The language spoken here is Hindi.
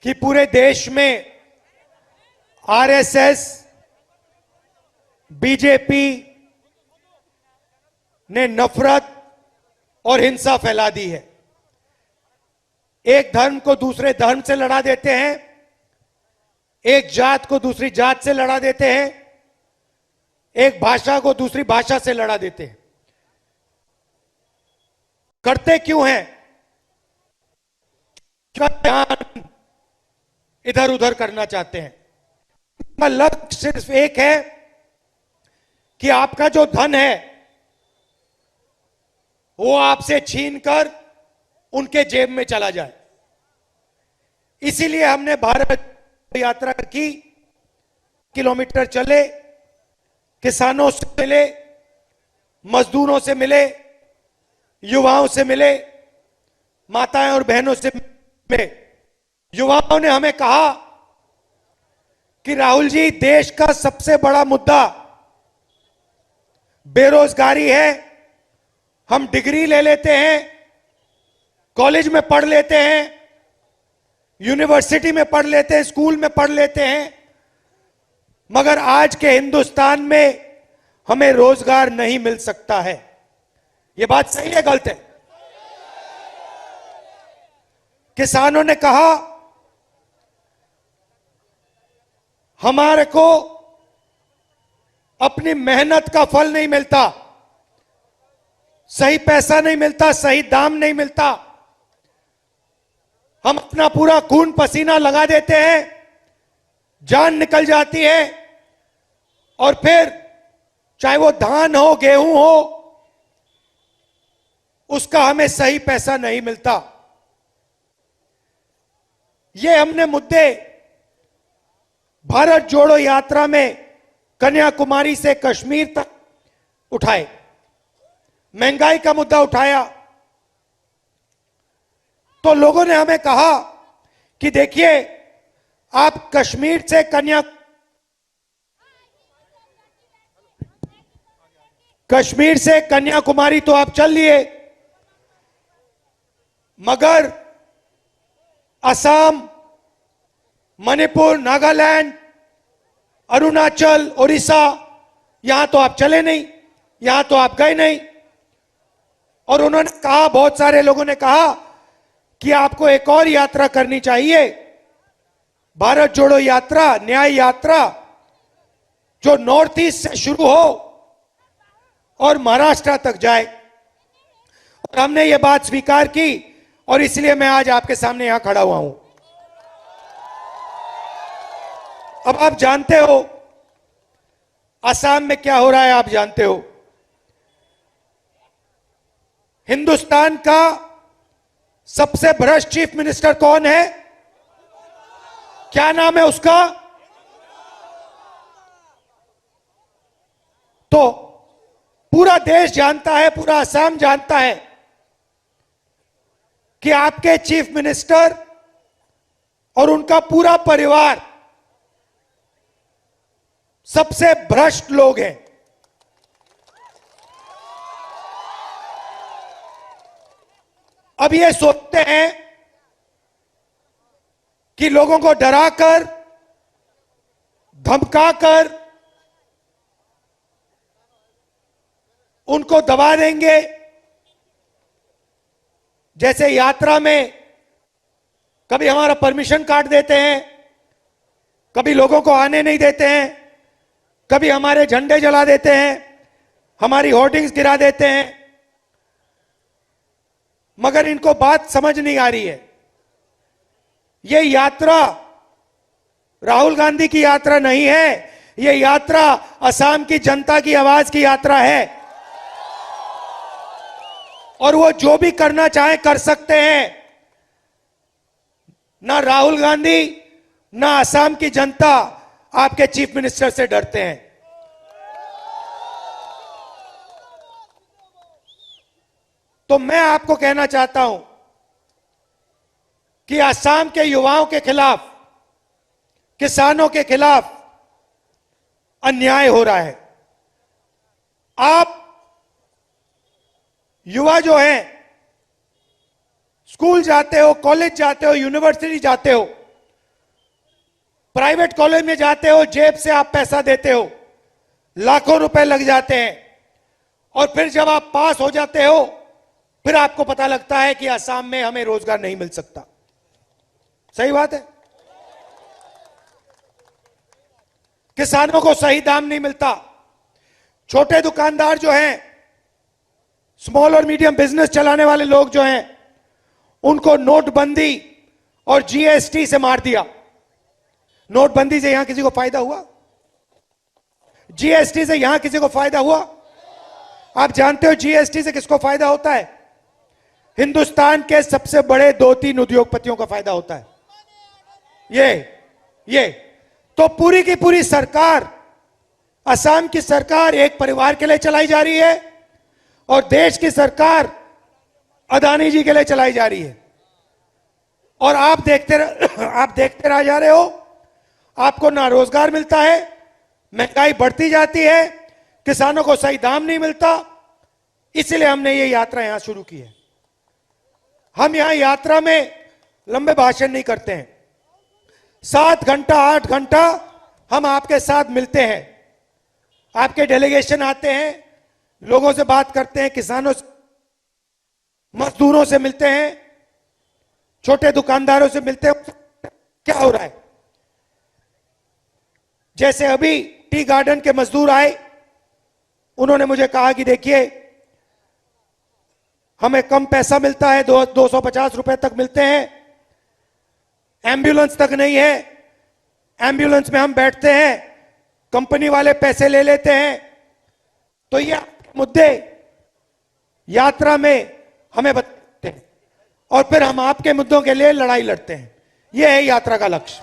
कि पूरे देश में आरएसएस, बीजेपी ने नफरत और हिंसा फैला दी है। एक धर्म को दूसरे धर्म से लड़ा देते हैं, एक जात को दूसरी जात से लड़ा देते हैं, एक भाषा को दूसरी भाषा से लड़ा देते हैं। करते क्यों हैं? ध्यान इधर उधर करना चाहते हैं। उनका लक्ष्य सिर्फ एक है कि आपका जो धन है वो आपसे छीनकर उनके जेब में चला जाए। इसीलिए हमने भारत यात्रा की, किलोमीटर चले, किसानों से मिले, मजदूरों से मिले, युवाओं से मिले, माताएं और बहनों से मिले। युवाओं ने हमें कहा कि राहुल जी, देश का सबसे बड़ा मुद्दा बेरोजगारी है। हम डिग्री ले लेते हैं, कॉलेज में पढ़ लेते हैं, यूनिवर्सिटी में पढ़ लेते हैं, स्कूल में पढ़ लेते हैं, मगर आज के हिंदुस्तान में हमें रोजगार नहीं मिल सकता है। यह बात सही है, गलत है? किसानों ने कहा हमारे को अपनी मेहनत का फल नहीं मिलता, सही पैसा नहीं मिलता, सही दाम नहीं मिलता। हम अपना पूरा खून पसीना लगा देते हैं, जान निकल जाती है, और फिर चाहे वो धान हो, गेहूं हो, उसका हमें सही पैसा नहीं मिलता। ये हमने मुद्दे भारत जोड़ो यात्रा में कन्याकुमारी से कश्मीर तक उठाए। महंगाई का मुद्दा उठाया तो लोगों ने हमें कहा कि देखिए, आप कश्मीर से कन्याकुमारी तो आप चल लिए, मगर असम, मणिपुर, नागालैंड, अरुणाचल, उड़ीसा, यहां तो आप चले नहीं, यहां तो आप गए नहीं। और उन्होंने कहा, बहुत सारे लोगों ने कहा कि आपको एक और यात्रा करनी चाहिए, भारत जोड़ो यात्रा, न्याय यात्रा, जो नॉर्थ ईस्ट से शुरू हो और महाराष्ट्र तक जाए। और हमने ये बात स्वीकार की, और इसलिए मैं आज आपके सामने यहां खड़ा हुआ हूं। अब आप जानते हो असम में क्या हो रहा है, आप जानते हो। हिंदुस्तान का सबसे भ्रष्ट चीफ मिनिस्टर कौन है? क्या नाम है उसका? तो पूरा देश जानता है, पूरा असम जानता है कि आपके चीफ मिनिस्टर और उनका पूरा परिवार सबसे भ्रष्ट लोग हैं। अब ये सोचते हैं कि लोगों को डराकर, धमकाकर उनको दबा देंगे। जैसे यात्रा में कभी हमारा परमिशन काट देते हैं, कभी लोगों को आने नहीं देते हैं, कभी हमारे झंडे जला देते हैं, हमारी होर्डिंग्स गिरा देते हैं, मगर इनको बात समझ नहीं आ रही है। ये यात्रा राहुल गांधी की यात्रा नहीं है, ये यात्रा असम की जनता की आवाज की यात्रा है। और वो जो भी करना चाहे कर सकते हैं। ना राहुल गांधी, ना असम की जनता आपके चीफ मिनिस्टर से डरते हैं। तो मैं आपको कहना चाहता हूं कि असम के युवाओं के खिलाफ, किसानों के खिलाफ अन्याय हो रहा है। आप युवा जो हैं, स्कूल जाते हो, कॉलेज जाते हो, यूनिवर्सिटी जाते हो, प्राइवेट कॉलेज में जाते हो, जेब से आप पैसा देते हो, लाखों रुपए लग जाते हैं, और फिर जब आप पास हो जाते हो, फिर आपको पता लगता है कि असम में हमें रोजगार नहीं मिल सकता। सही बात है। किसानों को सही दाम नहीं मिलता। छोटे दुकानदार जो हैं, स्मॉल और मीडियम बिजनेस चलाने वाले लोग जो हैं, उनको नोटबंदी और जीएसटी से मार दिया। नोटबंदी से यहां किसी को फायदा हुआ? जीएसटी से यहां किसी को फायदा हुआ? आप जानते हो जीएसटी से किसको फायदा होता है? हिंदुस्तान के सबसे बड़े 2-3 उद्योगपतियों का फायदा होता है। ये तो पूरी की पूरी सरकार, असम की सरकार एक परिवार के लिए चलाई जा रही है और देश की सरकार अदानी जी के लिए चलाई जा रही है। और आप देखते रह जा रहे हो, आपको ना रोजगार मिलता है, महंगाई बढ़ती जाती है, किसानों को सही दाम नहीं मिलता। इसलिए हमने ये यात्रा यहां शुरू की है। हम यहां यात्रा में लंबे भाषण नहीं करते हैं। 7 घंटा 8 घंटा हम आपके साथ मिलते हैं। आपके डेलीगेशन आते हैं, लोगों से बात करते हैं, किसानों से, मजदूरों से मिलते हैं, छोटे दुकानदारों से मिलते हैं। क्या हो रहा है? जैसे अभी टी गार्डन के मजदूर आए, उन्होंने मुझे कहा कि देखिए, हमें कम पैसा मिलता है, 250 रुपए तक मिलते हैं, एम्बुलेंस तक नहीं है, एम्बुलेंस में हम बैठते हैं, कंपनी वाले पैसे ले लेते हैं। तो ये मुद्दे यात्रा में हमें बताते हैं और फिर हम आपके मुद्दों के लिए लड़ाई लड़ते हैं। यह है यात्रा का लक्ष्य।